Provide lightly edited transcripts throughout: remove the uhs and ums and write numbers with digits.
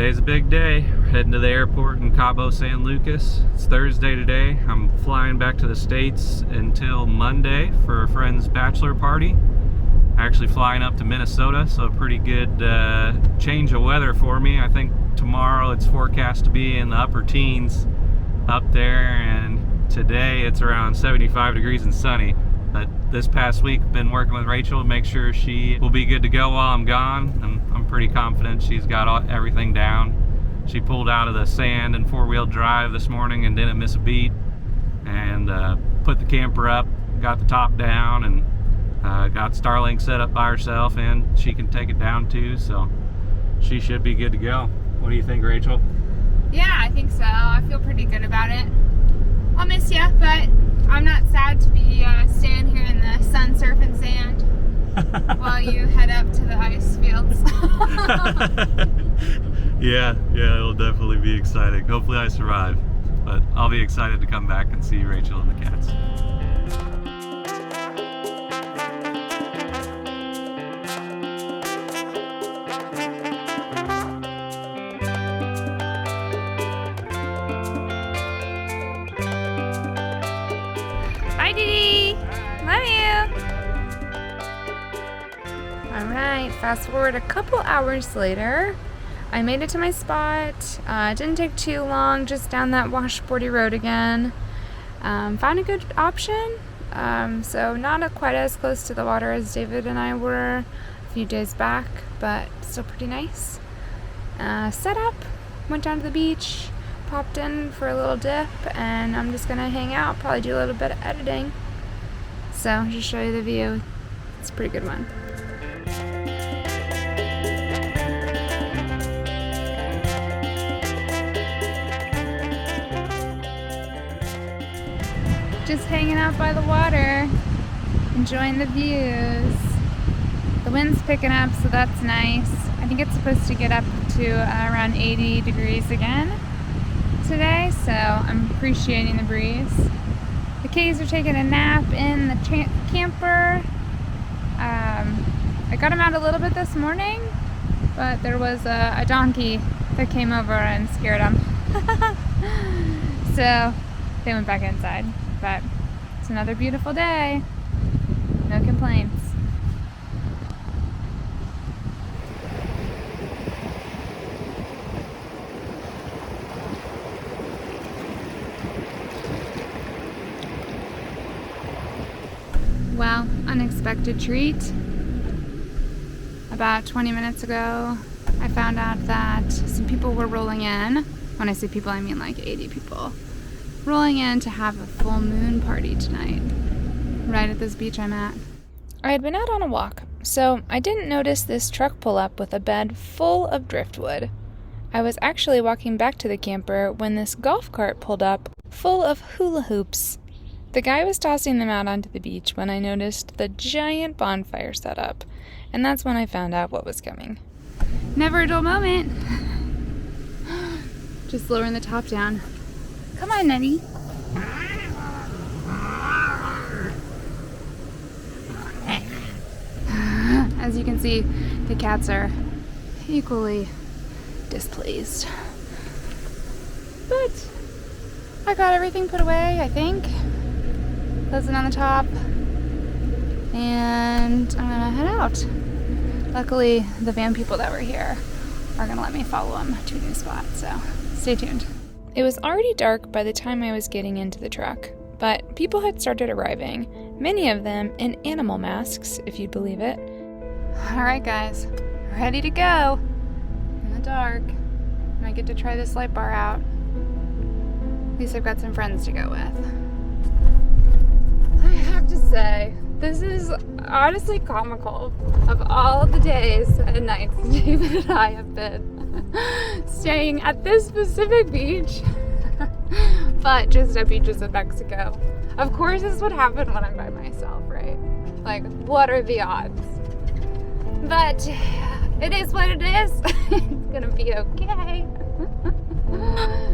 Today's a big day. We're heading to the airport in Cabo San Lucas. It's Thursday today. I'm flying back to the States until Monday for a friend's bachelor party. Actually flying up to Minnesota, so a pretty good change of weather for me. I think tomorrow it's forecast to be in the upper teens up there, and today it's around 75 degrees and sunny. But this past week, I've been working with Rachel to make sure she will be good to go while I'm gone, and I'm pretty confident she's got everything down. She pulled out of the sand and four-wheel drive this morning and didn't miss a beat, and put the camper up, got the top down, and got Starlink set up by herself, and she can take it down too, so she should be good to go. What do you think, Rachel? Yeah, I think so. I feel pretty good about it. I'll miss you, but I'm not sad to be staying here in the sun, surf, and sand while you head up to the ice fields. Yeah, it'll definitely be exciting. Hopefully I survive, but I'll be excited to come back and see Rachel and the cats. Bye, Dee. Love you. Alright, fast forward a couple hours later. I made it to my spot. It didn't take too long, just down that washboardy road again. Found a good option. So not quite as close to the water as David and I were a few days back, but still pretty nice. Set up, went down to the beach, popped in for a little dip, and I'm just gonna hang out, probably do a little bit of editing. So just show you the view. It's a pretty good one. Just hanging out by the water, enjoying the views. The wind's picking up, so that's nice. I think it's supposed to get up to around 80 degrees again today, so I'm appreciating the breeze. The kitties are taking a nap in the camper. I got them out a little bit this morning, but there was a donkey that came over and scared them. So they went back inside. But it's another beautiful day. No complaints. Well, unexpected treat. About 20 minutes ago, I found out that some people were rolling in. When I say people, I mean like 80 people. Rolling in to have a full moon party tonight, right at this beach I'm at. I had been out on a walk, so I didn't notice this truck pull up with a bed full of driftwood. I was actually walking back to the camper when this golf cart pulled up full of hula hoops. The guy was tossing them out onto the beach when I noticed the giant bonfire set up, and that's when I found out what was coming. Never a dull moment. Just lowering the top down. Come on, Nettie. As you can see, the cats are equally displeased. But I got everything put away, I think. Closing on the top. And I'm gonna head out. Luckily, the van people that were here are gonna let me follow them to a new spot, so stay tuned. It was already dark by the time I was getting into the truck, but people had started arriving, many of them in animal masks, if you'd believe it. Alright guys, ready to go. In the dark, and I get to try this light bar out. At least I've got some friends to go with. I have to say, this is honestly comical. Of all the days and nights David and I have been staying at this specific beach, but just at beaches in Mexico. Of course this would happen when I'm by myself, right? Like, what are the odds? But it is what it is. It's gonna be okay.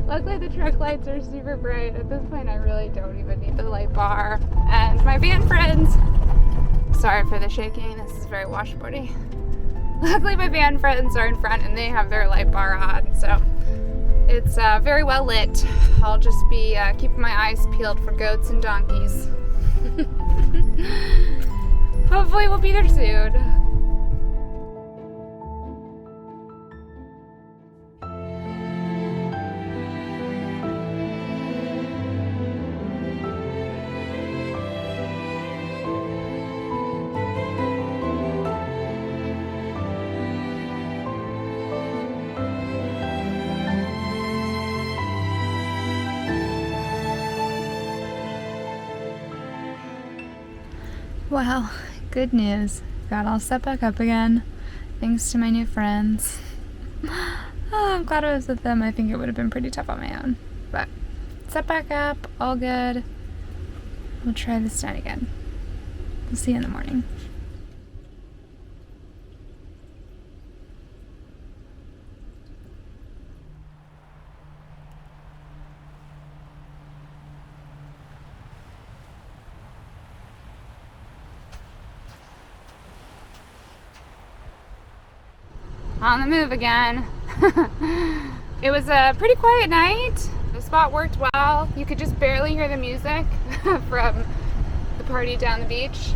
Luckily the truck lights are super bright. At this point I really don't even need the light bar. And my van friends, sorry for the shaking, this is very washboardy. Luckily my van friends are in front and they have their light bar on, so it's very well lit. I'll just be keeping my eyes peeled for goats and donkeys. Hopefully we'll be there soon. Well, good news. Got all set back up again, thanks to my new friends. Oh, I'm glad I was with them. I think it would have been pretty tough on my own. But set back up, all good. We'll try this night again. We'll see you in the morning. On the move again. It was a pretty quiet night. The spot worked well. You could just barely hear the music from the party down the beach,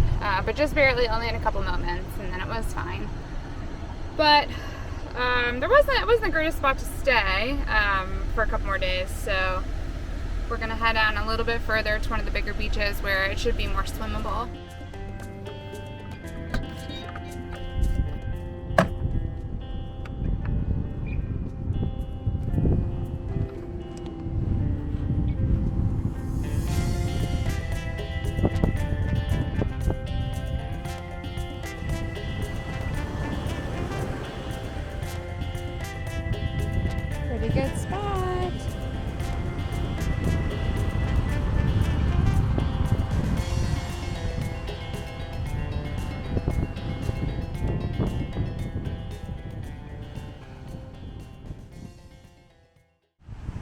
but just barely, only in a couple moments, and then it was fine. But it wasn't the greatest spot to stay for a couple more days, so we're gonna head on a little bit further to one of the bigger beaches where it should be more swimmable. Pretty good spot.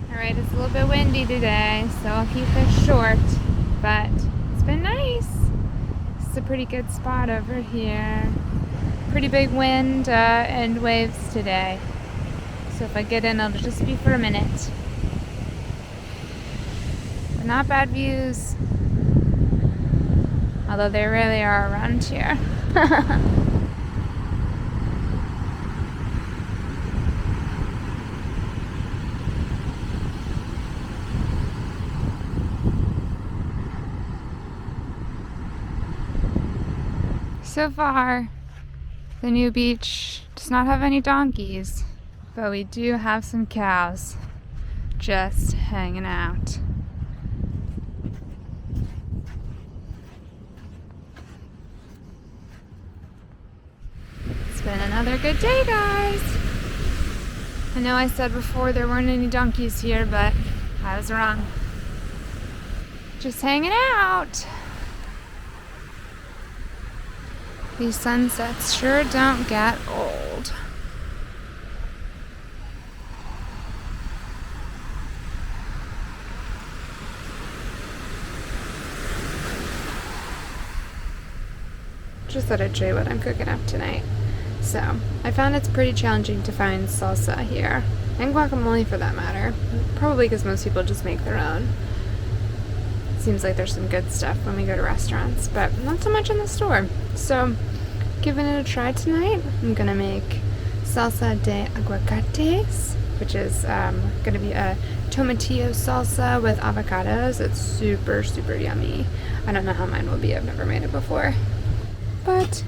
Alright, it's a little bit windy today, so I'll keep this short, but it's been nice. It's a pretty good spot over here. Pretty big wind and waves today. So if I get in, it'll just be for a minute. But not bad views. Although they really are around here. So far, the new beach does not have any donkeys. But we do have some cows just hanging out. It's been another good day, guys. I know I said before there weren't any donkeys here, but I was wrong. Just hanging out. These sunsets sure don't get old. Just thought I'd show you what I'm cooking up tonight. So, I found it's pretty challenging to find salsa here, and guacamole for that matter. Probably because most people just make their own. Seems like there's some good stuff when we go to restaurants, but not so much in the store. So, giving it a try tonight. I'm gonna make salsa de aguacates, which is gonna be a tomatillo salsa with avocados. It's super, super yummy. I don't know how mine will be. I've never made it before. But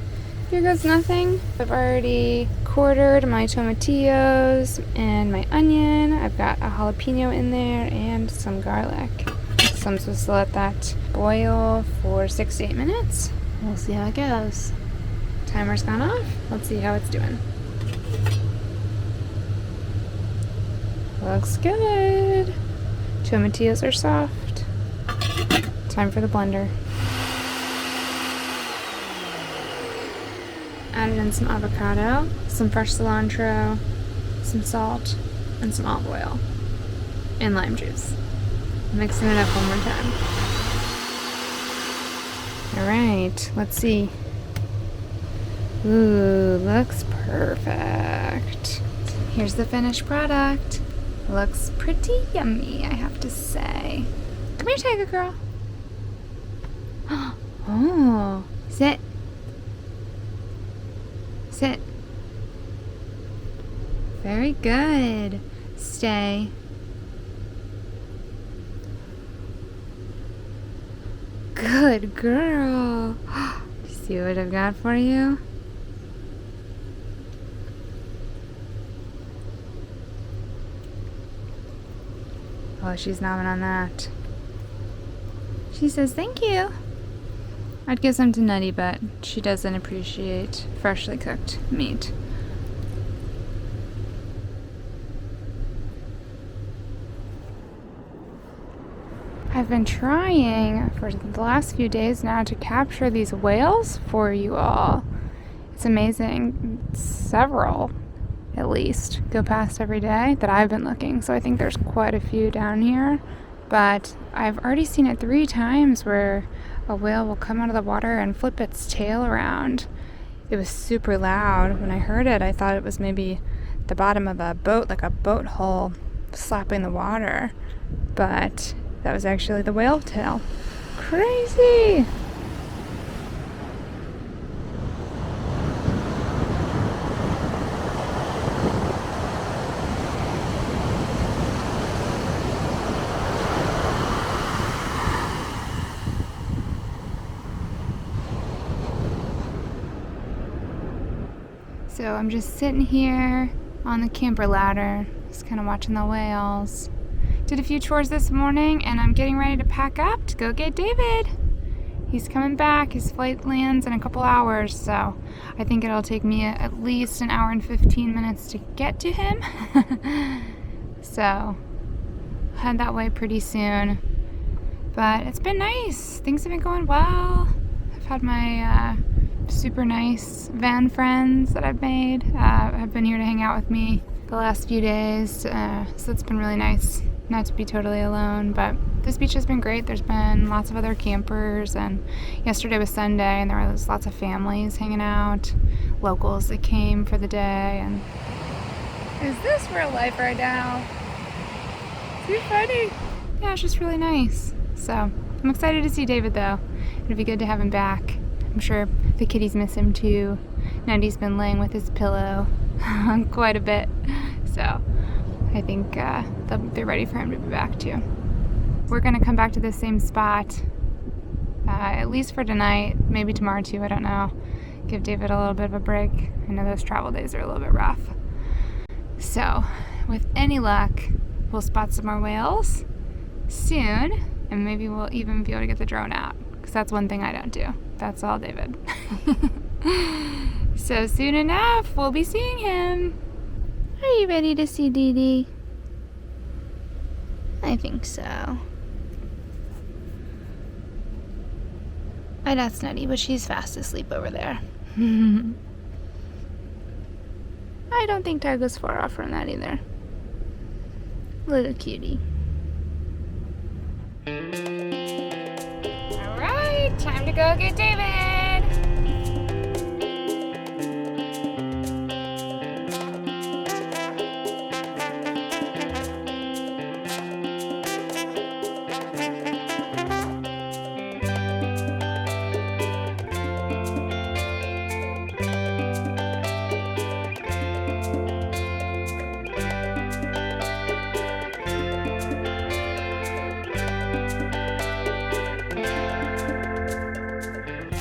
here goes nothing. I've already quartered my tomatillos and my onion. I've got a jalapeno in there and some garlic. So I'm supposed to let that boil for 6 to 8 minutes. We'll see how it goes. Timer's gone off. Let's see how it's doing. Looks good. Tomatillos are soft. Time for the blender. Added in some avocado, some fresh cilantro, some salt, and some olive oil, and lime juice. Mixing it up one more time. Alright, let's see. Ooh, looks perfect. Here's the finished product. Looks pretty yummy, I have to say. Come here, tiger girl. Oh, sit. Sit. Very good. Stay. Good girl. See what I've got for you? Oh, she's nomming on that. She says thank you. I'd give some to Nutty, but she doesn't appreciate freshly cooked meat. I've been trying for the last few days now to capture these whales for you all. It's amazing. Several, at least, go past every day that I've been looking. So I think there's quite a few down here. But I've already seen it 3 times where a whale will come out of the water and flip its tail around. It was super loud. When I heard it, I thought it was maybe the bottom of a boat, like a boat hull slapping the water. But that was actually the whale tail. Crazy! So I'm just sitting here on the camper ladder, just kind of watching the whales. Did a few chores this morning, and I'm getting ready to pack up to go get David. He's coming back. His flight lands in a couple hours, so I think it'll take me at least an hour and 15 minutes to get to him. So I'll head that way pretty soon. But it's been nice. Things have been going well. I've had my super nice van friends that I've made have been here to hang out with me the last few days, so it's been really nice not to be totally alone. But this beach has been great. There's been lots of other campers, and yesterday was Sunday and there was lots of families hanging out, locals that came for the day. And is this real life right now? Too funny. Yeah, it's just really nice. So I'm excited to see David though. It'd be good to have him back. I'm sure the kitties miss him too. Nutty's been laying with his pillow quite a bit, so I think they're ready for him to be back too. We're gonna come back to the same spot, at least for tonight, maybe tomorrow too, I don't know. Give David a little bit of a break. I know those travel days are a little bit rough. So, with any luck, we'll spot some more whales soon, and maybe we'll even be able to get the drone out, because that's one thing I don't do. That's all David. So soon enough, we'll be seeing him. Are you ready to see Dee Dee? I think so. That's Nutty, but she's fast asleep over there. I don't think Tiger's far off from that either. Little cutie. Alright, time to go get David!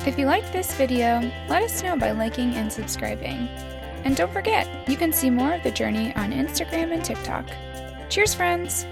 If you liked this video, let us know by liking and subscribing. And don't forget, you can see more of the journey on Instagram and TikTok. Cheers, friends!